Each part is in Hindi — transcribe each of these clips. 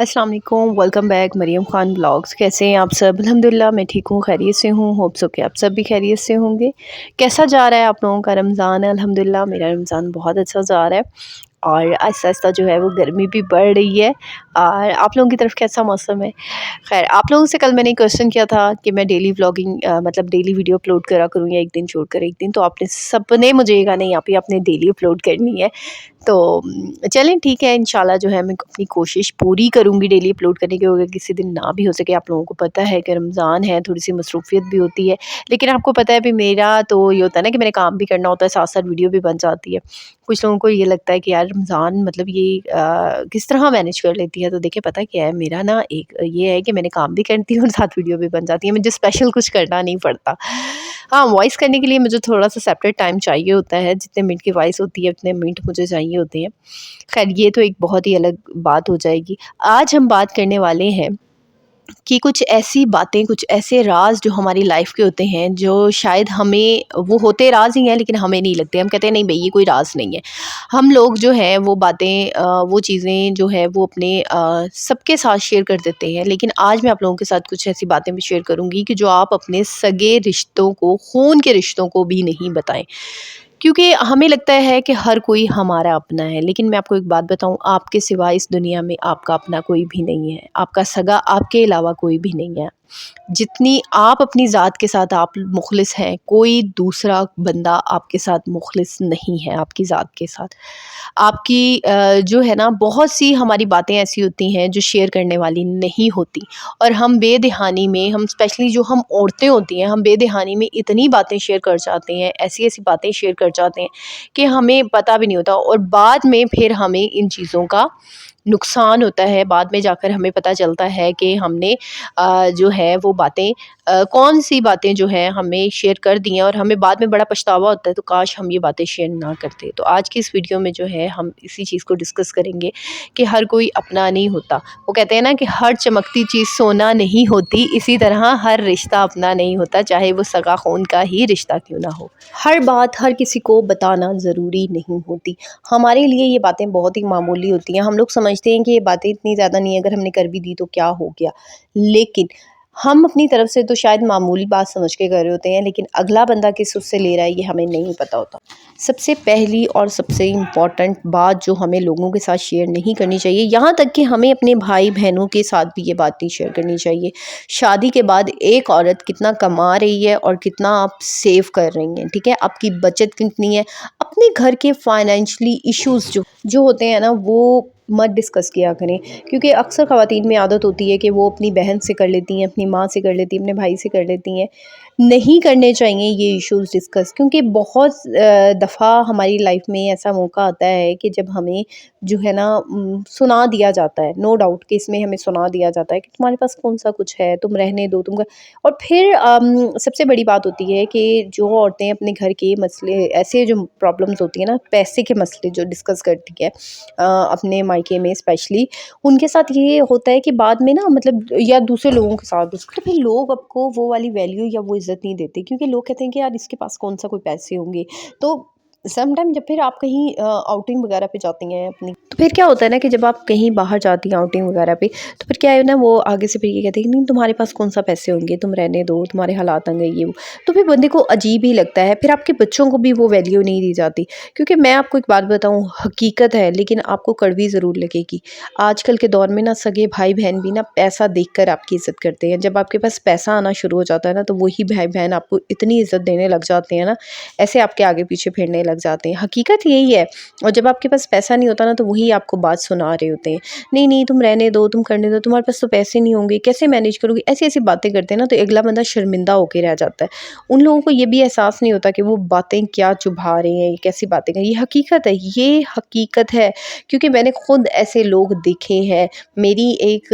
अस्सलाम वालेकुम, welcome back Mariyam Khan blogs. कैसे हैं आप सब? अल्हम्दुलिल्लाह मैं ठीक हूँ, खैरियत से हूँ। होप सो कि आप सब भी खैरियत से होंगे। कैसा जा रहा है आप लोगों का रमज़ान? अल्हम्दुलिल्लाह मेरा रमज़ान बहुत अच्छा जा रहा है और आहिस्ता-आहिस्ता जो है वो गर्मी भी बढ़ रही है। और आप लोगों की तरफ कैसा मौसम है? ख़ैर, आप लोगों से कल मैंने क्वेश्चन किया था कि मैं डेली व्लॉगिंग मतलब डेली वीडियो अपलोड करा करूँ या एक दिन छोड़कर एक दिन, तो आपने सबने मुझे ये कहा नहीं आप ही आपने डेली अपलोड करनी है। तो चलें ठीक है, इंशाल्लाह जो है मैं अपनी कोशिश पूरी करूँगी डेली अपलोड करने की। अगर किसी दिन ना भी हो सके, आप लोगों को पता है कि रमज़ान है, थोड़ी-सी मसरूफ़ियत भी होती है। लेकिन आपको पता है अभी मेरा तो ये होता है ना कि मैंने काम भी करना होता है, साथ-साथ वीडियो भी बन जाती है। कुछ लोगों को ये लगता है कि यार रमज़ान मतलब ये किस तरह मैनेज कर लेती है? तो देखिए पता क्या है, मेरा ना एक ये है कि मैंने काम भी करती हूँ और साथ वीडियो भी बन जाती है। मुझे स्पेशल कुछ करना नहीं पड़ता। हाँ, वॉइस करने के लिए मुझे थोड़ा-सा सेपरेट टाइम चाहिए होता है, जितने मिनट की वॉइस होती है उतने मिनट मुझे चाहिए होते हैं। ख़ैर ये तो एक बहुत ही अलग बात हो जाएगी। आज हम बात करने वाले हैं कि कुछ ऐसी बातें, कुछ ऐसे राज़ जो हमारी लाइफ़ के होते हैं, जो शायद हमें वो होते राज़ ही हैं लेकिन हमें नहीं लगते। हम कहते हैं नहीं भई ये कोई राज़ नहीं है। हम लोग जो हैं वो बातें वो चीज़ें जो है वो अपने सबके साथ शेयर कर देते हैं। लेकिन आज मैं आप लोगों के साथ कुछ ऐसी बातें भी शेयर करूँगी कि जो आप अपने सगे रिश्तों को, खून के रिश्तों को भी नहीं बताएँ। क्योंकि हमें लगता है कि हर कोई हमारा अपना है, लेकिन मैं आपको एक बात बताऊँ, आपके सिवा इस दुनिया में आपका अपना कोई भी नहीं है। आपका सगा आपके अलावा कोई भी नहीं है। जितनी आप अपनी ज़ात के साथ आप मुख़लिस हैं, कोई दूसरा बंदा आपके साथ मुख़लिस नहीं है आपकी ज़ात के साथ। आपकी जो है ना बहुत सी हमारी बातें ऐसी होती हैं जो शेयर करने वाली नहीं होती और हम बेदहानी में हम स्पेशली जो हम औरतें होती हैं, हम बेदहानी में इतनी बातें शेयर कर जाते हैं, ऐसी-ऐसी बातें शेयर कर जाते हैं कि हमें पता भी नहीं होता और बाद में फिर हमें इन चीज़ों का नुकसान होता है। बाद में जाकर हमें पता चलता है कि हमने जो है वो बातें कौन-सी बातें जो हैं हमें शेयर कर दी हैं और हमें बाद में बड़ा पछतावा होता है, तो काश हम ये बातें शेयर ना करते। तो आज की इस वीडियो में जो है हम इसी चीज़ को डिस्कस करेंगे कि हर कोई अपना नहीं होता। वो कहते हैं ना कि हर चमकती चीज़ सोना नहीं होती, इसी तरह हर रिश्ता अपना नहीं होता, चाहे वो सगा खून का ही रिश्ता क्यों ना हो। हर बात हर किसी को बताना ज़रूरी नहीं होती। हमारे लिए ये बातें बहुत ही मामूली होती हैं। हम लोग समझते हैं कि ये बातें इतनी ज़्यादा नहीं है, अगर हमने कर भी दी तो क्या हो गया। लेकिन हम अपनी तरफ से तो शायद मामूली बात समझ के कर रहे होते हैं, लेकिन अगला बंदा किस उससे ले रहा है ये हमें नहीं पता होता। सबसे पहली और सबसे इम्पॉर्टेंट बात जो हमें लोगों के साथ शेयर नहीं करनी चाहिए, यहाँ तक कि हमें अपने भाई-बहनों के साथ भी ये बात नहीं शेयर करनी चाहिए। शादी के बाद एक औरत कितना कमा रही है और कितना आप सेव कर रही हैं, ठीक है? आपकी बचत कितनी है, अपने घर के फाइनेंशियली इश्यूज़ जो होते हैं ना वो मत डिस्कस किया करें, क्योंकि अक्सर ख़वातीन में आदत होती है कि वो अपनी बहन से कर लेती हैं, अपनी माँ से कर लेती हैं, अपने भाई से कर लेती हैं। नहीं करने चाहिए ये इश्यूज़ डिस्कस, क्योंकि बहुत दफ़ा हमारी लाइफ में ऐसा मौका आता है कि जब हमें जो है ना सुना दिया जाता है, नो डाउट कि इसमें हमें सुना दिया जाता है कि तुम्हारे पास कौन-सा कुछ है, तुम रहने दो, तुम और फिर सबसे बड़ी बात होती है कि जो औरतें अपने घर के मसले ऐसे जो प्रॉब्लम्स होती हैं ना, पैसे के मसले जो डिस्कस करती है अपने मायके में स्पेशली, उनके साथ ये होता है कि बाद में ना मतलब या दूसरे लोगों के साथ तो फिर लोग आपको वो वाली वैल्यू या वो इज़्ज़त नहीं देते, क्योंकि लोग कहते हैं कि यार इसके पास कौन-सा कोई पैसे होंगे। तो सम टाइम जब फिर आप कहीं आउटिंग वगैरह पे जाती हैं अपनी, तो फिर क्या होता है ना कि जब आप कहीं बाहर जाती हैं आउटिंग वगैरह पे, तो फिर क्या है ना वो आगे से फिर ये कहते हैं कि नहीं तुम्हारे पास कौन-सा पैसे होंगे, तुम रहने दो, तुम्हारे हालात तंग है ये वो। तो फिर बंदे को अजीब ही लगता है, फिर आपके बच्चों को भी वो वैल्यू नहीं दी जाती। क्योंकि मैं आपको एक बात बताऊँ, हकीकत है लेकिन आपको कड़वी ज़रूर लगेगी। आजकल के दौर में ना सगे भाई-बहन भी ना पैसा देखकर आपकी इज़्ज़त करते हैं। जब आपके पास पैसा आना शुरू हो जाता है ना, तो वही भाई-बहन आपको इतनी इज़्ज़त देने लग जाते हैं ना, ऐसे आपके आगे पीछे फिरने लग जाते हैं। हकीकत यही है। और जब आपके पास पैसा नहीं होता ना, तो वही आपको बात सुना रहे होते हैं। नहीं, नहीं तुम रहने दो, तुम करने दो, तुम्हारे पास तो पैसे नहीं होंगे, कैसे मैनेज करोगे? ऐसी-ऐसी बातें करते हैं ना, तो अगला बंदा शर्मिंदा होके रह जाता है। उन लोगों को ये भी एहसास नहीं होता कि वो बातें क्या चुभा रहे हैं, ये कैसी बातें कर, ये हकीकत है, ये हकीकत है। क्योंकि मैंने खुद ऐसे लोग देखे हैं। मेरी एक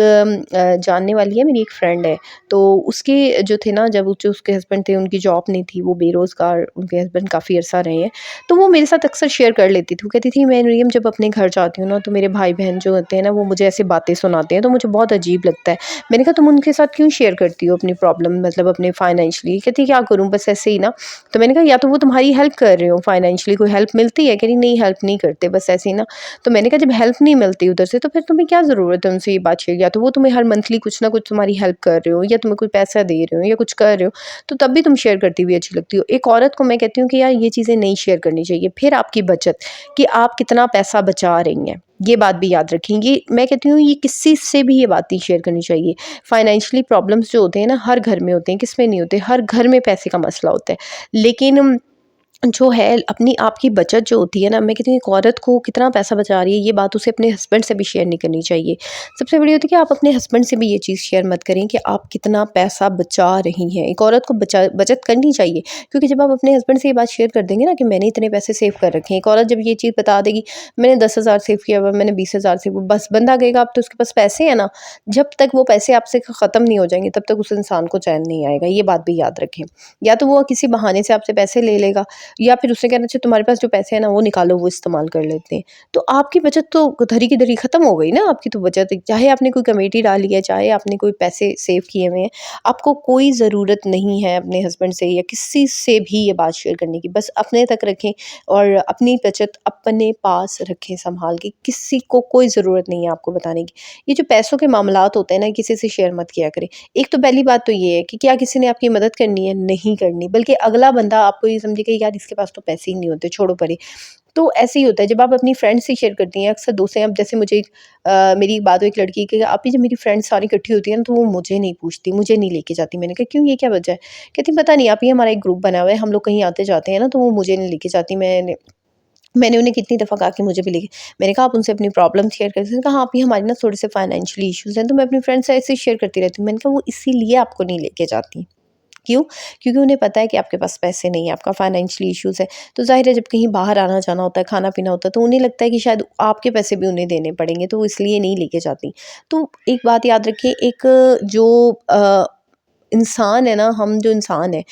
जानने वाली है, मेरी एक फ्रेंड है, तो उसके जो थे ना, जब जो उसके हस्बैंड थे, उनकी जॉब नहीं थी, वो बेरोज़गार, उनके हस्बैंड काफ़ी अरसा रहे हैं। तो वो मेरे साथ अक्सर शेयर कर लेती थी। वो कहती थी, मैं मरियम जब अपने घर जाती हूँ ना, तो मेरे भाई-बहन जो होते हैं ना, वो मुझे ऐसी बातें सुनाते हैं, तो मुझे बहुत अजीब लगता है। मैंने कहा, तुम उनके साथ क्यों शेयर करती हो अपनी प्रॉब्लम, मतलब अपने फाइनेंशियली? कहती, क्या करूँ, बस ऐसे ही ना। तो मैंने कहा, या तो वो तुम्हारी हेल्प कर रहे हो फाइनेंशियली, कोई हेल्प मिलती है? कह रही, नहीं हेल्प नहीं करते, बस ऐसे ही ना। तो मैंने कहा, जब हेल्प नहीं मिलती उधर से, तो फिर तुम्हें क्या ज़रूरत है उनसे ये बात शेयर? या तो वो तुम्हें हर मंथली कुछ ना कुछ तुम्हारी हेल्प कर रहे हो, या तुम्हें कोई पैसा दे रहे हो, या कुछ कर रहे हो, तो तब भी तुम शेयर करती हुई अच्छी लगती हो। एक औरत को मैं कहती हूँ कि यार ये चीज़ें नहीं शेयर करनी चाहिए। फिर आपकी बचत, कि आप कितना पैसा बचा रही हैं, ये बात भी याद रखें। ये मैं कहती हूँ, ये किसी से भी ये बात नहीं शेयर करनी चाहिए। फाइनेंशियली प्रॉब्लम्स जो होते हैं ना, हर घर में होते हैं, किसमें नहीं होते? हर घर में पैसे का मसला होता है। लेकिन जो है अपनी आपकी बचत जो होती है ना, मैं कहती हूँ एक औरत को कितना पैसा बचा रही है, ये बात उसे अपने हस्बैंड से भी शेयर नहीं करनी चाहिए। सबसे बड़ी होती है कि आप अपने हस्बैंड से भी ये चीज़ शेयर मत करें कि आप कितना पैसा बचा रही हैं। एक औरत को बचत करनी चाहिए, क्योंकि जब आप अपने हस्बैंड से ये बात शेयर कर देंगे ना कि मैंने इतने पैसे सेव कर रखे हैं, एक औरत जब ये चीज़ बता देगी, मैंने 10,000 सेव किया हुआ है, मैंने 20,000 सेव, बस बंदा कहेगा अब तो उसके पास पैसे हैं ना। जब तक वो पैसे आपसे ख़त्म नहीं हो जाएंगे, तब तक उस इंसान को चैन नहीं आएगा। ये बात भी याद रखें। या तो वो किसी बहाने से आपसे पैसे ले लेगा, या फिर उससे कहना चाहिए तुम्हारे पास जो पैसे हैं ना वो निकालो, वो इस्तेमाल कर लेते हैं। तो आपकी बचत तो धरी की धरी ख़त्म हो गई ना, आपकी तो बचत, चाहे आपने कोई कमेटी डाली है, चाहे आपने कोई पैसे सेव किए हुए हैं, आपको कोई ज़रूरत नहीं है अपने हस्बैंड से या किसी से भी ये बात शेयर करने की। बस अपने तक रखें और अपनी बचत अपने पास रखें सँभाल के, किसी को कोई ज़रूरत नहीं है आपको बताने की। ये जो पैसों के मामलात होते हैं ना, किसी से शेयर मत किया करें। एक तो पहली बात तो ये है कि क्या किसी ने आपकी मदद करनी है? नहीं करनी, बल्कि अगला बंदा आपको ये समझेगा यार इसके पास तो पैसे ही नहीं होते, छोड़ो परे। तो ऐसे ही होता है जब आप अपनी फ्रेंड से शेयर करती हैं, अक्सर दोस्त हैं। अब जैसे मुझे मेरी एक बात हुई एक लड़की की, आप ही जब मेरी फ्रेंड्स सारी इकट्ठी होती है ना, तो वो मुझे नहीं पूछती, मुझे नहीं लेके जाती। मैंने कहा, क्यों, ये क्या वजह है? कहती, पता नहीं आप ही, हमारा एक ग्रुप बना हुआ है, हम लोग कहीं आते जाते हैं ना, तो वो मुझे नहीं लेके जाती। मैंने उन्हें कितनी दफ़ा कहा कि मुझे भी लेके, मैंने कहा आप उनसे अपनी प्रॉब्लम शेयर करते हैं? कहा, आप ही हमारे ना थोड़े से फाइनेंशियली इश्यूज़ हैं, तो मैं अपनी फ्रेंड से ऐसे ही शेयर करती रहती हूँ। मैंने कहा, वो इसीलिए आपको नहीं लेके जाती। क्यों? क्योंकि उन्हें पता है कि आपके पास पैसे नहीं है, आपका फाइनेंशियली इश्यूज़ है। तो ज़ाहिर है जब कहीं बाहर आना-जाना होता है, खाना-पीना होता है, तो उन्हें लगता है कि शायद आपके पैसे भी उन्हें देने पड़ेंगे, तो वो इसलिए नहीं लेके जाती। तो एक बात याद रखिए, एक जो इंसान है ना, हम जो इंसान हैं,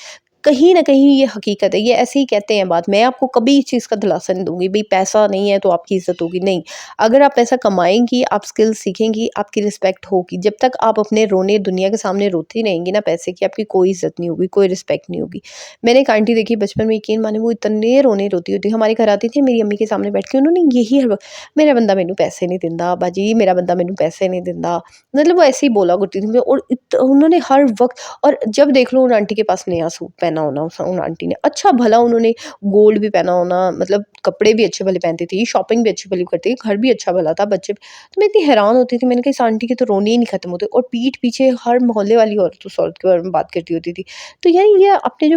कहीं न कहीं ये हकीकत है, ये ऐसे ही कहते हैं बात, मैं आपको कभी इस चीज़ का दिलासा नहीं दूँगी, भई पैसा नहीं है तो आपकी इज़्ज़त होगी, नहीं। अगर आप पैसा कमाएँगी, आप स्किल सीखेंगी, आपकी रिस्पेक्ट होगी। जब तक आप अपने रोने दुनिया के सामने रोती रहेंगी ना पैसे की, आपकी कोई इज़्ज़त नहीं होगी, कोई रिस्पेक्ट नहीं होगी। मैंने एक आंटी देखी बचपन में, यकीन मानिए वो इतने रोने रोती होती, हमारे घर आती थी मेरी अम्मी के सामने बैठ के, उन्होंने यही हर वक़्त, मेरा बंदा मैनू पैसे नहीं दिंदा, बाजी मेरा बंदा मैनू पैसे नहीं दिंदा। मतलब वो ऐसे ही बोला करती थी और उन्होंने हर वक़्त, और जब देख लो उन आंटी के पास नया सूट पहना होना, उन आंटी ने अच्छा भला उन्होंने गोल्ड भी पहना होना, मतलब कपड़े भी अच्छे भले पहनती थी, शॉपिंग भी अच्छी भली करती थी, घर भी अच्छा भला था, बच्चे तो मैं इतनी हैरान होती थी। मैंने कहा, इस आंटी के तो रोने ही नहीं खत्म होते, और पीठ पीछे हर मोहल्ले वाली औरत उस औरत के बारे में बात करती होती थी। तो यानी ये अपने जो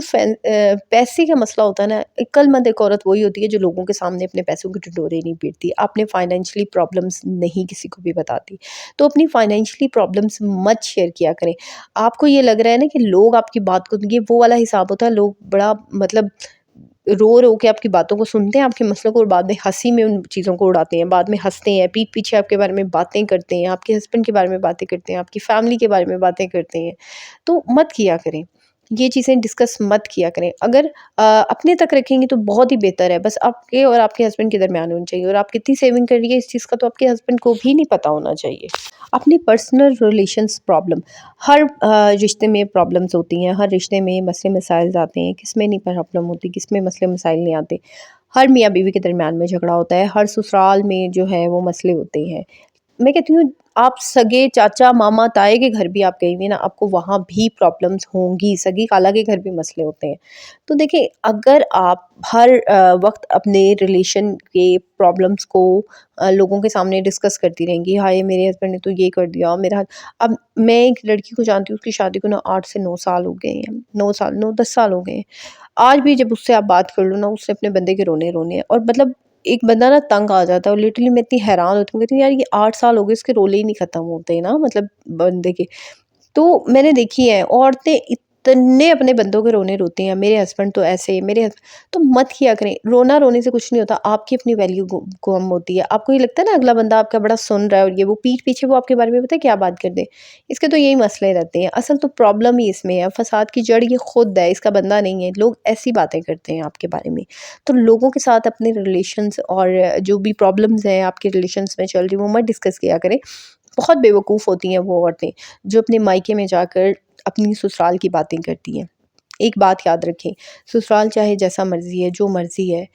पैसे का मसला होता है ना, अक्लमंद एक औरत वही होती है जो लोगों के सामने अपने पैसों की ढिंढोरे नहीं पीटती, अपने फाइनेंशियली प्रॉब्लम्स नहीं किसी को भी बताती। तो अपनी फाइनेंशियली प्रॉब्लम्स मत शेयर किया करें। आपको ये लग रहा है ना कि लोग आपकी बात को, ये वो वाला हिसाब होता है, लोग बड़ा मतलब रो के आपकी बातों को सुनते हैं, आपके मसलों को, और बाद में हँसी में उन चीज़ों को उड़ाते हैं, बाद में हँसते हैं, पीठ पीछे आपके बारे में बातें करते हैं, आपके हस्बैंड के बारे में बातें करते हैं, आपकी फैमिली के बारे में बातें करते हैं। तो मत किया करें। ये चीज़ें डिस्कस मत किया करें। अगर अपने तक रखेंगी तो बहुत ही बेहतर है। बस आपके और आपके हस्बैंड के दरमियान होनी चाहिए, और आप कितनी सेविंग कर रही है इस चीज़ का तो आपके हस्बैंड को भी नहीं पता होना चाहिए। अपनी पर्सनल रिलेशंस प्रॉब्लम, हर रिश्ते में प्रॉब्लम्स होती हैं, हर रिश्ते में मसले मसाइल आते हैं, किस में नहीं प्रॉब्लम होती, किस में मसले मसाइल नहीं आते। हर मियाँ बीवी के दरमियान में झगड़ा होता है, हर ससुराल में जो है वो मसले होते हैं। मैं कहती हूँ, आप सगे चाचा, मामा, ताए के घर भी आप गई हुई ना, आपको वहाँ भी प्रॉब्लम्स होंगी, सगी खाला के घर भी मसले होते हैं। तो देखिए, अगर आप हर वक़्त अपने रिलेशन के प्रॉब्लम्स को लोगों के सामने डिस्कस करती रहेंगी, हाय मेरे हस्बैंड ने तो ये कर दिया, मेरा अब मैं एक लड़की को जानती हूँ, उसकी शादी को ना 8 से 9 साल हो गए हैं, 9 साल, 9-10 साल हो गए हैं। आज भी जब उससे आप बात कर लो ना, उसने अपने बंदे के रोने-रोने हैं, और मतलब एक बंदा ना तंग आ जाता है, और लिटरली मैं इतनी हैरान होती हूँ, कहती हूँ यार ये 8 साल हो गए, इसके रोले ही नहीं खत्म होते ना, मतलब बंदे के। तो मैंने देखी है औरतें इतने अपने बंदों के रोने रोते हैं, मेरे हस्बैंड तो ऐसे, तो मत किया करें। रोना रोने से कुछ नहीं होता, आपकी अपनी वैल्यू कम होती है। आपको ये लगता है ना अगला बंदा आपका बड़ा सुन रहा है और ये वो पीठ पीछे वो आपके बारे में पता है क्या बात कर दे। इसके तो यही मसले रहते हैं। असल तो प्रॉब्लम ही इसमें है, फसाद की जड़ ये खुद है, इसका बंदा नहीं है। लोग ऐसी बातें करते हैं आपके बारे में। तो लोगों के साथ अपने रिलेशंस और जो भी प्रॉब्लम्स हैं आपके रिलेशंस में चल रही वो मत डिस्कस किया करें। बहुत बेवकूफ़ होती हैं वो औरतें जो अपने मायके में जाकर अपनी ससुराल की बातें करती हैं। एक बात याद रखें, ससुराल चाहे जैसा मर्ज़ी है, जो मर्ज़ी है,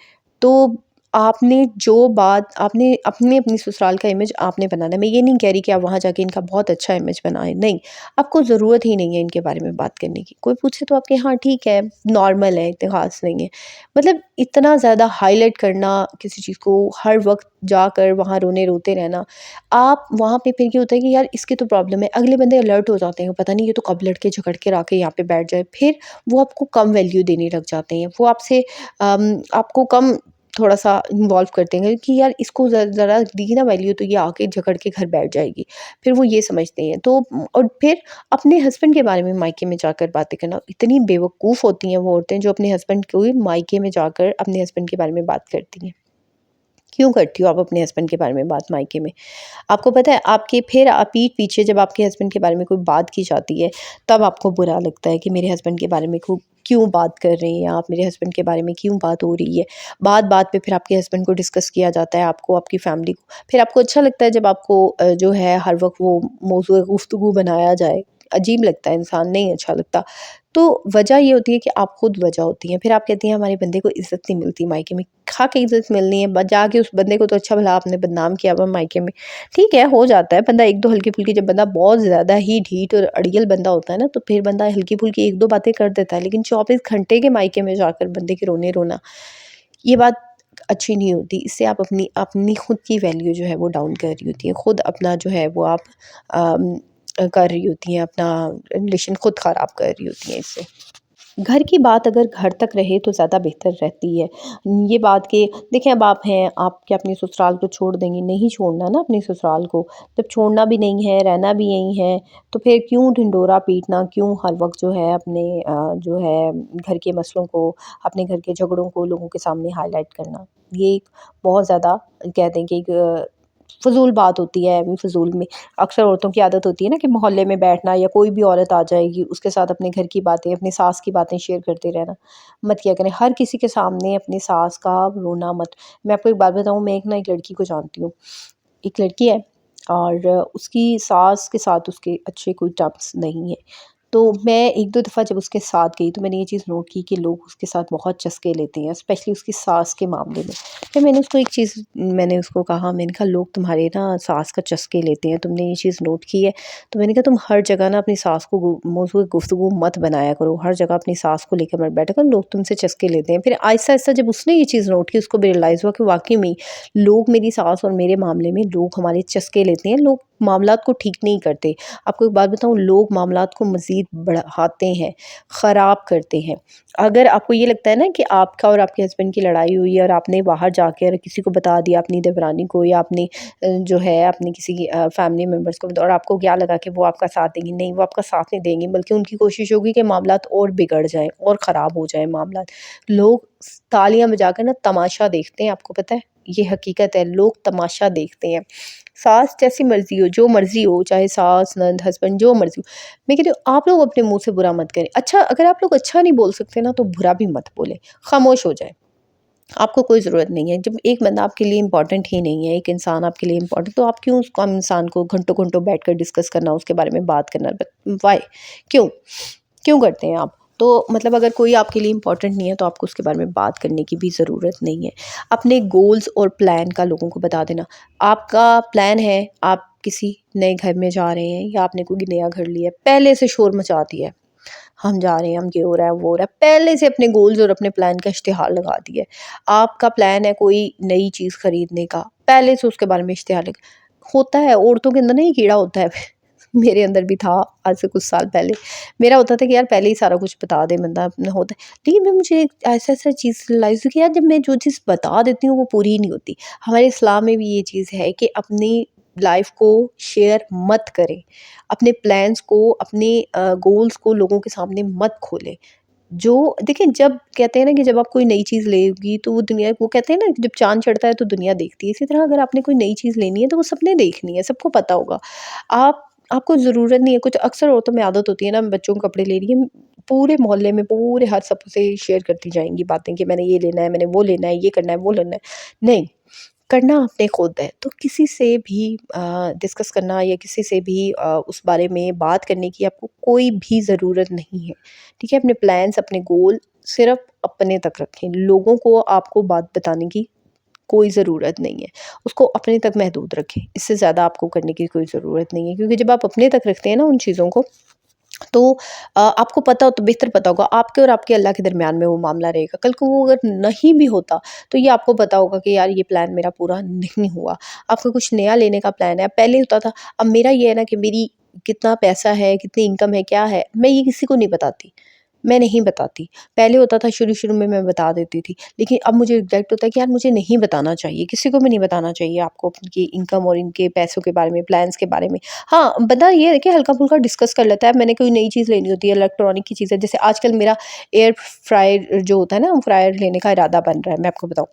तो आपने जो बात आपने अपने अपनी ससुराल का इमेज आपने बनाना है। मैं ये नहीं कह रही कि आप वहाँ जाके इनका बहुत अच्छा इमेज बनाएँ, नहीं, आपको ज़रूरत ही नहीं है इनके बारे में बात करने की। कोई पूछे तो आपके हाँ ठीक है, नॉर्मल है, इतने ख़ास नहीं है। मतलब इतना ज़्यादा हाइलाइट करना किसी चीज़ को, हर वक़्त जाकर वहाँ रोने-रोते रहना, आप वहाँ पे फिर ये होता है कि यार इसकी तो प्रॉब्लम है, अगले बंदे अलर्ट हो जाते हैं, पता नहीं ये तो कब लड़के झगड़ के आके यहाँ पे बैठ जाए। फिर वो आपको कम वैल्यू देने लग जाते हैं। वो आपसे आपको कम थोड़ा-सा इन्वॉल्व करते हैं कि यार इसको ज़रा दी ना वैल्यू तो ये आके झगड़ के घर बैठ जाएगी। फिर वो ये समझते हैं। तो और फिर अपने हस्बैंड के बारे में मायके में जाकर बातें करना, इतनी बेवकूफ़ होती हैं वो औरतें जो अपने हस्बैंड को ही मायके में जाकर अपने हस्बैंड के बारे में बात करती हैं। क्यों करती हो आप अपने हस्बैंड के बारे में बात मायके में? आपको पता है आपके फिर पीठ पीछे जब आपके हस्बैंड के बारे में कोई बात की जाती है, तब आपको बुरा लगता है कि मेरे हस्बैंड के बारे में क्यों बात कर रही हैं आप, मेरे हस्बैंड के बारे में क्यों बात हो रही है। बात-बात पे फिर आपके हस्बैंड को डिस्कस किया जाता है, आपको, आपकी फैमिली को। फिर आपको अच्छा लगता है जब आपको जो है हर वक़्त वो मौज़ूए गुफ्तगू बनाया जाए। अजीब लगता है, इंसान नहीं अच्छा लगता। तो वजह ये होती है कि आप खुद वजह होती हैं। फिर आप कहती हैं हमारे बंदे को इज़्ज़त नहीं मिलती मायके में। खा के इज़्ज़त मिलनी है, जाके उस बंदे को तो अच्छा भला आपने बदनाम किया हुआ मायके में। ठीक है, हो जाता है, बंदा 1-2 हल्की-फुल्की, जब बंदा बहुत ज़्यादा ही ढीठ और अड़ियल बंदा होता है ना, तो फिर बंदा हल्की-फुल्की 1-2 बातें कर देता है, लेकिन 24 घंटे के मायके में जाकर बंदे के रोने रोना, ये बात अच्छी नहीं होती। इससे आप अपनी अपनी खुद की वैल्यू जो है वो डाउन कर रही होती हैं। खुद अपना जो है वो आप अम, कर रही होती हैं, अपना रिलेशन खुद ख़राब कर रही होती हैं इससे। घर की बात अगर घर तक रहे तो ज़्यादा बेहतर रहती है। ये बात कि देखिए अब आप हैं, आप क्या अपने ससुराल को छोड़ देंगी? नहीं छोड़ना ना अपने ससुराल को। जब छोड़ना भी नहीं है, रहना भी यहीं है, तो फिर क्यों ढिंढोरा पीटना? क्यों हर वक़्त जो है अपने जो है घर के मसलों को, अपने घर के झगड़ों को लोगों के सामने हाइलाइट करना? ये एक बहुत ज़्यादा कहते हैं कि एक फ़िज़ूल बात होती है, फ़िज़ूल में अक्सर औरतों की आदत होती है ना कि मोहल्ले में बैठना या कोई भी औरत आ जाएगी, उसके साथ अपने घर की बातें, अपनी सास की बातें शेयर करते रहना। मत किया करें, हर किसी के सामने अपनी सास का रोना मत। मैं आपको एक बात बताऊँ, मैं एक लड़की को जानती हूँ। एक लड़की है और उसकी सास के साथ उसके अच्छे कोई टर्म्स नहीं है। तो मैं 1-2 दफ़ा जब उसके साथ गई तो मैंने ये चीज़ नोट की कि लोग उसके साथ बहुत चस्के लेते हैं, स्पेशली उसकी सास के मामले में। फिर मैंने उसको कहा, मैंने कहा लोग तुम्हारे ना सास का चस्के लेते हैं, तुमने ये चीज़ नोट की है? तो मैंने कहा तुम हर जगह ना अपनी सास को मौज़ूए गुफ्तगू मत बनाया करो, हर जगह अपनी सास को लेकर मत बैठा करो, लोग तुमसे चस्के लेते हैं। फिर आहिस्ता-आहिस्ता जब उसने ये चीज़ नोट की, उसको भी रियलाइज़ हुआ कि वाक़ई में लोग मेरी सास और मेरे मामले में लोग हमारे चस्के लेते हैं, लोग मामलात को ठीक नहीं करते। आपको एक बात बताऊँ, लोग मामलात को मज़ीद बढ़ाते हैं, ख़राब करते हैं। अगर आपको ये लगता है ना कि आपका और आपके हस्बैंड की लड़ाई हुई है और आपने बाहर जाकर किसी को बता दिया, अपनी देवरानी को या अपनी जो है अपने किसी फैमिली मेंबर्स को, और आपको क्या लगा कि वो आपका साथ देंगी, नहीं वो आपका साथ नहीं देंगी, बल्कि उनकी कोशिश होगी कि मामलात और बिगड़ जाएँ और ख़राब हो जाएँ मामलात। लोग तालियाँ बजाकर ना तमाशा देखते हैं, आपको पता है? ये हकीकत है, लोग तमाशा देखते हैं। सास जैसी मर्ज़ी हो, जो मर्ज़ी हो, चाहे सास, नंद, हस्बैंड जो मर्ज़ी हो। मैं कहती हूँ आप लोग अपने मुँह से बुरा मत करें। अच्छा, अगर आप लोग अच्छा नहीं बोल सकते ना तो बुरा भी मत बोलें, खामोश हो जाएँ। आपको कोई ज़रूरत नहीं है। जब एक बंदा आपके लिए इम्पोर्टेंट ही नहीं है, एक इंसान आपके लिए इम्पोर्टेंट, तो आप क्यों उस कम इंसान को घंटों-घंटों बैठकर डिस्कस करना, उसके बारे में बात करना, व्हाय? क्यों? क्यों करते हैं आप? तो मतलब अगर कोई आपके लिए इम्पोर्टेंट नहीं है तो आपको उसके बारे में बात करने की भी ज़रूरत नहीं है। अपने गोल्स और प्लान का लोगों को बता देना। आपका प्लान है, आप किसी नए घर में जा रहे हैं या आपने कोई नया घर लिया है, पहले से शोर मचा दिया है। हम जा रहे हैं, हम ये हो रहा है, वो हो रहा है। पहले से अपने गोल्स और अपने प्लान का इश्तिहार लगा दिया है। आपका प्लान है कोई नई चीज़ खरीदने का, पहले से उसके बारे में इश्तिहार लग होता है, औरतों के अंदर ना ये कीड़ा होता है। मेरे अंदर भी था आज से कुछ साल पहले। मेरा होता था कि यार पहले ही सारा कुछ बता दे बंदा, अपना होता है। लेकिन मैं मुझे एक ऐसा-ऐसा चीज़ रियलाइज़ हुई कि यार जब मैं जो चीज़ बता देती हूँ वो पूरी ही नहीं होती। हमारे इस्लाम में भी ये चीज़ है कि अपनी लाइफ को शेयर मत करें। अपने प्लान्स को, अपने गोल्स को लोगों के सामने मत खोलें। जो देखिए, जब कहते हैं ना कि जब आप कोई नई चीज़ लेगी तो वो दुनिया, वो कहते हैं ना जब चाँद चढ़ता है तो दुनिया देखती है। इसी तरह अगर आपने कोई नई चीज़ लेनी है तो वो सबने देखनी है, सबको पता होगा। आपको ज़रूरत नहीं है, कुछ अक्सर औरतों में आदत होती है ना, बच्चों को कपड़े ले रही है, पूरे मोहल्ले में पूरे हर सबसे शेयर करती जाएँगी बातें कि मैंने ये लेना है, मैंने वो लेना है, ये करना है, वो लेना है। नहीं, करना आपने खुद है। तो किसी से भी डिस्कस करना या किसी से भी उस बारे में बात करने की आपको कोई भी ज़रूरत नहीं है। ठीक है? अपने प्लान्स, अपने गोल सिर्फ़ अपने तक रखें। लोगों को आपको बात बताने की कोई ज़रूरत नहीं है। उसको अपने तक महदूद रखें। इससे ज़्यादा आपको करने की कोई ज़रूरत नहीं है, क्योंकि जब आप अपने तक रखते हैं ना उन चीज़ों को, तो आपको पता हो, तो बेहतर पता होगा आपके और आपके अल्लाह के दरमियान में वो मामला रहेगा। कल को वो अगर नहीं भी होता तो ये आपको पता होगा कि यार ये प्लान मेरा पूरा नहीं हुआ। आपका कुछ नया लेने का प्लान है, पहले होता था, अब मेरा ये है ना कि मेरी कितना पैसा है, कितनी इनकम है, क्या है, मैं ये किसी को नहीं बताती। मैं नहीं बताती। पहले होता था, शुरू-शुरू में मैं बता देती थी, लेकिन अब मुझे रिग्रेट होता है कि यार मुझे नहीं बताना चाहिए, किसी को भी नहीं बताना चाहिए आपको अपनी इनकम और इनके पैसों के बारे में, प्लान्स के बारे में। हाँ, बंदा ये है कि हल्का-फुल्का डिस्कस कर लेता है। मैंने कोई नई चीज़ लेनी होती है, इलेक्ट्रॉनिक की चीज़ है, जैसे आजकल मेरा एयर फ्रायर जो होता है ना, फ्रायर लेने का इरादा बन रहा है, मैं आपको बताऊँ।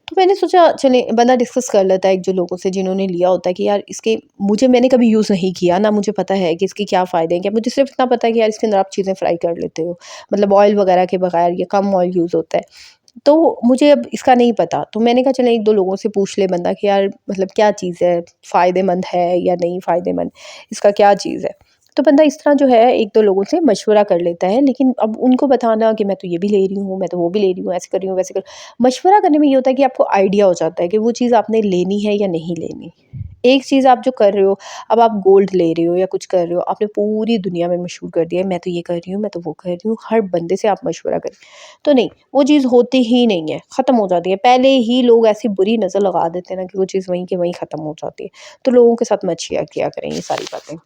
तो मैंने सोचा चलें, बंदा डिस्कस कर लेता है एक जो लोगों से जिन्होंने लिया होता है कि यार इसके, मैंने कभी यूज़ नहीं किया, ना मुझे पता है कि इसके क्या फ़ायदे हैं, क्या, मुझे सिर्फ़ इतना पता है कि यार इसके अंदर आप चीज़ें फ्राई कर लेते हो, मतलब ऑयल वगैरह के बगैर, या कम ऑयल यूज़ होता है। तो मुझे अब इसका नहीं पता, तो मैंने कहा चलें 1-2 लोगों से पूछ ले बंदा कि यार मतलब क्या चीज़ है, फ़ायदेमंद है या नहीं फ़ायदेमंद, इसका क्या चीज़ है? तो बंदा इस तरह जो है 1-2 लोगों से मशवरा कर लेता है, लेकिन अब उनको बताना कि मैं तो ये भी ले रही हूँ, मैं तो वो भी ले रही हूँ, ऐसे कर रही हूँ, वैसे कर, मशवरा करने में ये होता है कि आपको आइडिया हो जाता है कि वो चीज़ आपने लेनी है या नहीं लेनी। एक चीज़ आप जो कर रहे हो, अब आप गोल्ड ले रहे हो या कुछ कर रहे हो, आपने पूरी दुनिया में मशहूर कर दिया है, मैं तो ये कर रही हूँ, मैं तो वो कर रही हूँ, हर बंदे से आप मशवरा करें। तो नहीं, वो चीज़ होती ही नहीं है, ख़त्म हो जाती है। पहले ही लोग ऐसी बुरी नज़र लगा देते हैं ना कि वो चीज़ वहीं की वहीं ख़त्म हो जाती है। तो लोगों के साथ मत शेयर किया करें ये सारी बातें।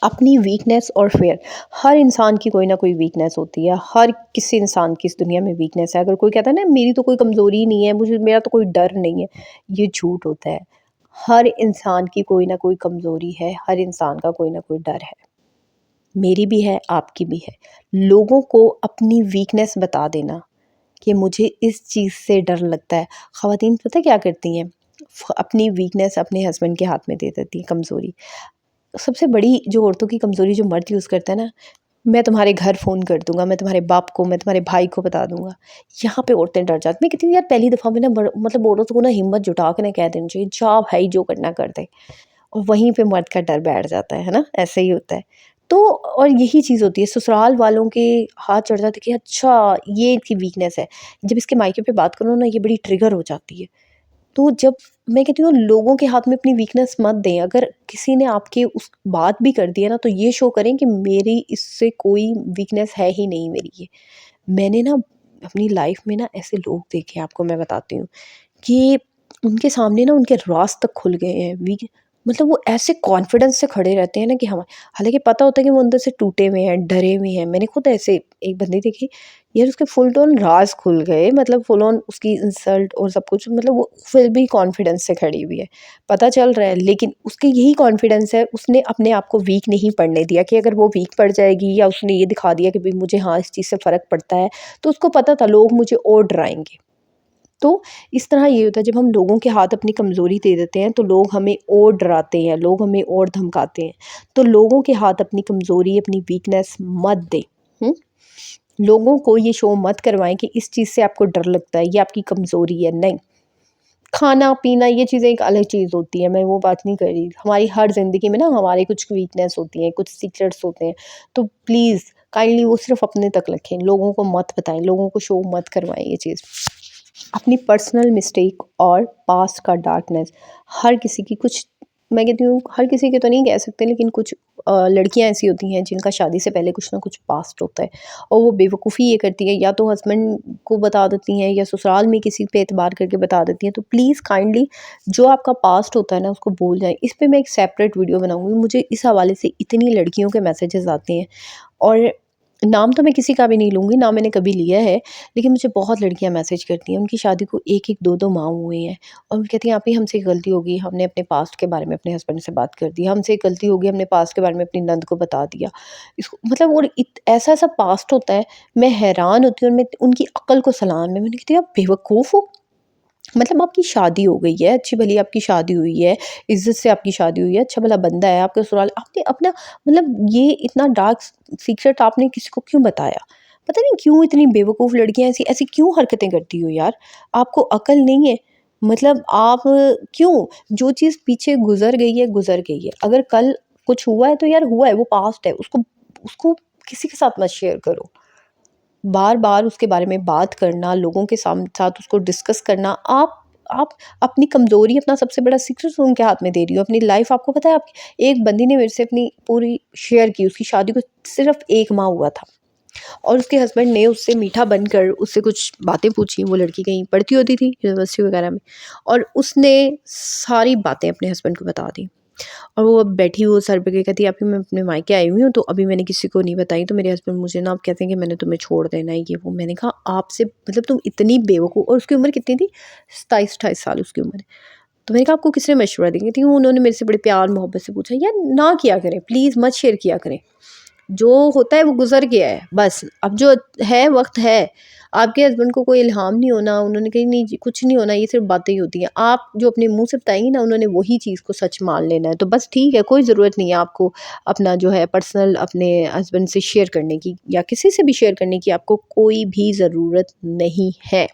अपनी वीकनेस और फ़ियर, हर इंसान की कोई ना कोई वीकनेस होती है, हर किसी इंसान की इस दुनिया में वीकनेस है। अगर कोई कहता है ना मेरी तो कोई कमज़ोरी ही नहीं है, मुझे, मेरा तो कोई डर नहीं है, ये झूठ होता है। हर इंसान की कोई ना कोई कमज़ोरी है, हर इंसान का कोई ना कोई डर है। मेरी भी है, आपकी भी है। लोगों को अपनी वीकनेस बता देना कि मुझे इस चीज़ से डर लगता है। ख़वातीन पता है क्या करती हैं? अपनी वीकनेस अपने हस्बैंड के हाथ में दे देती हैं, कमज़ोरी। सबसे बड़ी जो औरतों की कमज़ोरी जो मर्द यूज़ करता है ना, मैं तुम्हारे घर फ़ोन कर दूँगा, मैं तुम्हारे बाप को, मैं तुम्हारे भाई को बता दूँगा। यहाँ पे औरतें डर जाती, मैं कहती हूँ यार पहली दफ़ा में ना मतलब औरतों को ना हिम्मत जुटा के ना कह देनी चाहिए, जा भाई जो करना कर दे। और वहीं पे मर्द का डर बैठ जाता है ना? ऐसे ही होता है। तो और यही चीज़ होती है, ससुराल वालों के हाथ चढ़ जाते हैं कि अच्छा ये इसकी वीकनेस है। जब इसके मायके पे बात करो ना, ये बड़ी ट्रिगर हो जाती है। तो जब, मैं कहती हूँ लोगों के हाथ में अपनी वीकनेस मत दें। अगर किसी ने आपके उस बात भी कर दी है ना, तो ये शो करें कि मेरी इससे कोई वीकनेस है ही नहीं मेरी ये। मैंने ना अपनी लाइफ में ना ऐसे लोग देखे हैं, आपको मैं बताती हूँ कि उनके सामने ना उनके राज़ तक खुल गए हैं। मतलब वो ऐसे कॉन्फिडेंस से खड़े रहते हैं ना कि हम, हालाँकि पता होता है कि वो अंदर से टूटे हुए हैं, डरे हुए हैं। मैंने खुद ऐसे एक बंदी देखी, यार उसके फुल टोन राज़ खुल गए, मतलब फुल ऑन उसकी इंसल्ट और सब कुछ, मतलब वो फिर भी कॉन्फिडेंस से खड़ी हुई है। पता चल रहा है, लेकिन उसकी यही कॉन्फिडेंस है, उसने अपने आप को वीक नहीं पड़ने दिया कि अगर वो वीक पड़ जाएगी, या उसने ये दिखा दिया कि भई मुझे हाँ, इस चीज़ से फ़र्क पड़ता है, तो उसको पता था लोग मुझे और डराएँगे। तो इस तरह ये होता है, जब हम लोगों के हाथ अपनी कमज़ोरी दे देते हैं तो लोग हमें और डराते हैं, लोग हमें और धमकाते हैं। तो लोगों के हाथ अपनी कमज़ोरी, अपनी वीकनेस मत दें। हुँ? लोगों को ये शो मत करवाएँ कि इस चीज़ से आपको डर लगता है, ये आपकी कमज़ोरी है, नहीं। खाना-पीना ये चीज़ें एक अलग चीज़ होती है, मैं वो बात नहीं कर रही। हमारी हर ज़िंदगी में ना हमारे कुछ वीकनेस होती हैं, कुछ सीक्रेट्स होते हैं। तो प्लीज़ काइंडली वो सिर्फ़ अपने तक रखें, लोगों को मत बताएँ, लोगों को शो मत करवाएँ ये चीज़। अपनी पर्सनल मिस्टेक और पास्ट का डार्कनेस, हर किसी की कुछ, मैं कहती हूँ हर किसी के तो नहीं कह सकते, लेकिन कुछ लड़कियां ऐसी होती हैं जिनका शादी से पहले कुछ ना कुछ पास्ट होता है, और वो बेवकूफ़ी ये करती है, या तो हस्बैंड को बता देती हैं या ससुराल में किसी पे एतबार करके बता देती हैं। तो प्लीज़ काइंडली जो आपका पास्ट होता है ना उसको भूल जाएं। इस पे मैं एक सेपरेट वीडियो बनाऊंगी, मुझे इस हवाले से इतनी लड़कियों के मैसेजेस आते हैं। और नाम तो मैं किसी का भी नहीं लूँगी, ना मैंने कभी लिया है, लेकिन मुझे बहुत लड़कियाँ मैसेज करती हैं, उनकी शादी को 1-1, 2-2 माह हुए हैं और वो कहती हैं, "आपी हमसे एक गलती हो गई, हमने अपने पास्ट के बारे में अपने हस्बैंड से बात कर दी, हमसे एक गलती हो गई, हमने पास्ट के बारे में अपनी नंद को बता दिया।" इसको मतलब और ऐसा-ऐसा पास्ट होता है, मैं हैरान होती हूँ और मैं उनकी अक्ल को सलाम है। मैंने कहती आप बेवकूफ़ हो? मतलब आपकी शादी हो गई है, अच्छी भली आपकी शादी हुई है, इज़्ज़त से आपकी शादी हुई है, अच्छा भला बंदा है, आपके ससुराल आपने अपना मतलब ये इतना डार्क सीक्रेट आपने किसी को क्यों बताया? पता नहीं क्यों इतनी बेवकूफ़ लड़कियाँ ऐसी ऐसी क्यों हरकतें करती हो यार? आपको अकल नहीं है? मतलब आप क्यों? जो चीज़ पीछे गुज़र गई है, गुज़र गई है। अगर कल कुछ हुआ है तो यार हुआ है, वो पास्ट है, उसको उसको किसी के साथ मत शेयर करो। बार-बार उसके बारे में बात करना, लोगों के साथ उसको डिस्कस करना, आप अपनी कमज़ोरी, अपना सबसे बड़ा सीक्रेट उनके हाथ में दे रही हो। अपनी लाइफ़ आपको पता है आप एक बंदी ने मेरे से अपनी पूरी शेयर की, उसकी शादी को सिर्फ़ 1 माह हुआ था और उसके हस्बैंड ने उससे मीठा बनकर उससे कुछ बातें पूछी, वो लड़की कहीं पढ़ती होती थी यूनिवर्सिटी वगैरह में और उसने सारी बातें अपने हस्बैंड को बता दी। और वो अब बैठी वो सर पे के कहती है अभी मैं अपने मायके आई हुई हूँ तो अभी मैंने किसी को नहीं बताई तो मेरे हस्बैंड मुझे ना अब कहते हैं कि मैंने तुम्हें छोड़ देना है ये वो। मैंने कहा आपसे मतलब तुम इतनी बेवकूफ़ और उसकी उम्र कितनी थी 27-28 साल उसकी उम्र है। तो मैंने कहा आपको किसने मशवरा दिया थी उन्होंने मेरे से बड़े प्यार मोहब्बत से पूछा यार ना किया करें प्लीज़ मत शेयर किया करें जो होता है वो गुज़र गया है बस, अब जो है वक़्त है। आपके हस्बैंड को कोई इल्हाम नहीं होना, उन्होंने कही नहीं जी कुछ नहीं होना, ये सिर्फ़ बातें ही होती हैं। आप जो अपने मुँह से बताएँगी ना उन्होंने वही चीज़ को सच मान लेना है। तो बस ठीक है, कोई ज़रूरत नहीं है आपको अपना जो है पर्सनल अपने हस्बैंड से शेयर करने की या किसी से भी शेयर करने की आपको कोई भी ज़रूरत नहीं है।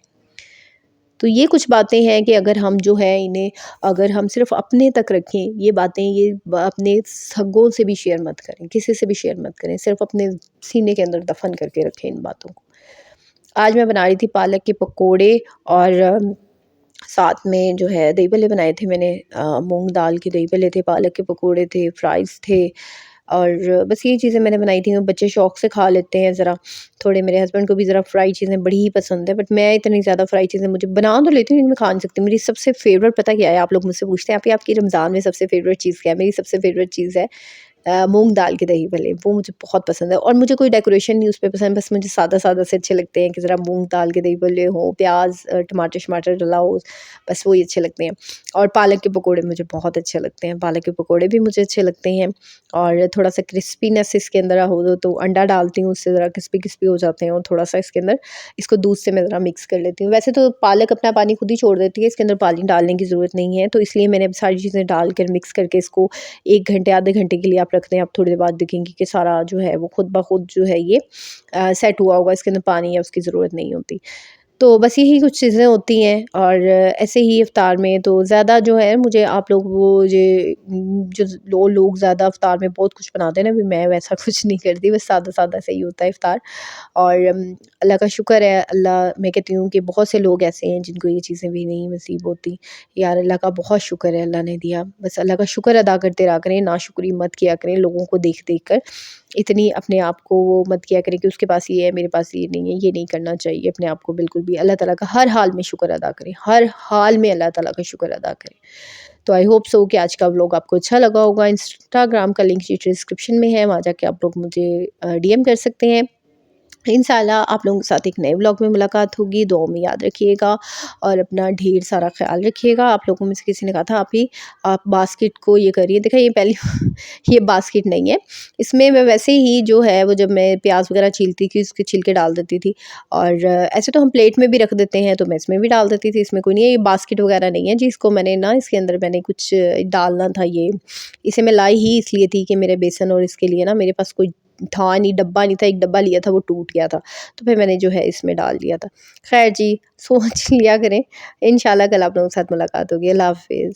तो ये कुछ बातें हैं कि अगर हम जो है इन्हें अगर हम सिर्फ़ अपने तक रखें, ये बातें ये ब अपने सगों से भी शेयर मत करें, किसी से भी शेयर मत करें, सिर्फ़ अपने सीने के अंदर दफ़न करके रखें इन बातों को। आज मैं बना रही थी पालक के पकोड़े और साथ में जो है दही भल्ले बनाए थे मैंने मूँग दाल के दही भल्ले थे, पालक के पकोड़े थे, फ्राइज़ थे और बस यही चीज़ें मैंने बनाई थी। बच्चे शौक से खा लेते हैं ज़रा, थोड़े मेरे हस्बैंड को भी ज़रा फ्राई चीज़ें बड़ी ही पसंद है, बट मैं इतनी ज़्यादा फ्राई चीज़ें मुझे बना तो लेती हूँ लेकिन मैं खा नहीं सकती। मेरी सबसे फ़ेवरेट पता क्या है? आप लोग मुझसे पूछते हैं, "आपी आपकी रमज़ान में सबसे फ़ेवरेट चीज़ क्या है?" मेरी सबसे फ़ेवरेट चीज़ है मूँग दाल के दही भल्ले, वो मुझे बहुत पसंद है और मुझे कोई डेकोरेशन नहीं उस पे पसंद, बस मुझे सादा-सादा से अच्छे लगते हैं कि ज़रा मूँग दाल के दही भल्ले हों, प्याज़ टमाटर-शमाटर डला हो, बस वही अच्छे लगते हैं। और पालक के पकोड़े मुझे बहुत अच्छे लगते हैं, पालक के पकोड़े भी मुझे अच्छे लगते हैं और थोड़ा-सा क्रिस्पीनेस इसके अंदर हो तो अंडा डालती हूँ, उससे ज़रा क्रिस्पी-क्रिस्पी हो जाते हैं और थोड़ा-सा इसके अंदर इसको दूध से मैं ज़रा मिक्स कर लेती हूँ। वैसे तो पालक अपना पानी खुद ही छोड़ देती है, इसके अंदर पानी डालने की ज़रूरत नहीं है, तो इसलिए मैंने अब सारी चीज़ें डालकर मिक्स करके इसको 1 घंटे, आधे घंटे के लिए आप रख दें, आप थोड़ी देर बाद देखेंगी कि सारा जो है वो खुद ब खुद जो है ये सेट हुआ होगा, इसके अंदर पानी या उसकी ज़रूरत नहीं होती। तो बस यही कुछ चीज़ें होती हैं और ऐसे ही इफ़्तार में तो ज़्यादा जो है मुझे आप लोग वो जो लोग ज़्यादा इफ़्तार में बहुत कुछ बनाते हैं ना, भी मैं वैसा कुछ नहीं करती, बस सादा-सादा सा ही होता है इफ़्तार और अल्लाह का शुक्र है, अल्लाह मैं कहती हूँ कि बहुत से लोग ऐसे हैं जिनको ये चीज़ें भी नहीं नसीब होती। यार अल्लाह का बहुत शुक्र है अल्लाह ने दिया, बस अल्लाह का शुक्र अदा करते रहा करें, नाशुक्री मत किया करें लोगों को देख-देख कर। इतनी अपने आप को वो मत किया करें कि उसके पास ये है, मेरे पास ये नहीं है, ये नहीं करना चाहिए अपने आप को बिल्कुल भी। अल्लाह ताला का हर हाल में शुक्र अदा करें, हर हाल में अल्लाह ताला का शुक्र अदा करें। तो आई होप सो कि आज का व्लॉग आपको अच्छा लगा होगा। इंस्टाग्राम का लिंक नीचे डिस्क्रिप्शन में है, वहाँ जाके आप लोग मुझे डीएम कर सकते हैं। इंशाल्लाह आप लोगों के साथ एक नए व्लॉग में मुलाकात होगी। दुआओं में याद रखिएगा और अपना ढेर सारा ख़्याल रखिएगा। आप लोगों में से किसी ने कहा था आप बास्केट को ये करिए, देखिए ये पहली ये बास्केट नहीं है। इसमें मैं वैसे ही जो है वो जब मैं प्याज़ वग़ैरह छीलती थी उसके छिलके डाल देती थी और ऐसे तो हम प्लेट में भी रख देते हैं तो मैं इसमें भी डाल देती थी, इसमें कोई नहीं है। ये बास्केट वग़ैरह नहीं है जी, इसको मैंने ना इसके अंदर मैंने कुछ डालना था ये। इसे मैं लाई ही इसलिए थी कि मेरे बेसन और इसके लिए ना मेरे पास कोई था नहीं, डब्बा नहीं था, एक डब्बा लिया था वो टूट गया था, तो फिर मैंने जो है इसमें डाल दिया था। ख़ैर जी, सोच लिया करें, इंशाल्लाह कल आप लोगों के साथ मुलाकात होगी। अल्लाह हाफ़िज़।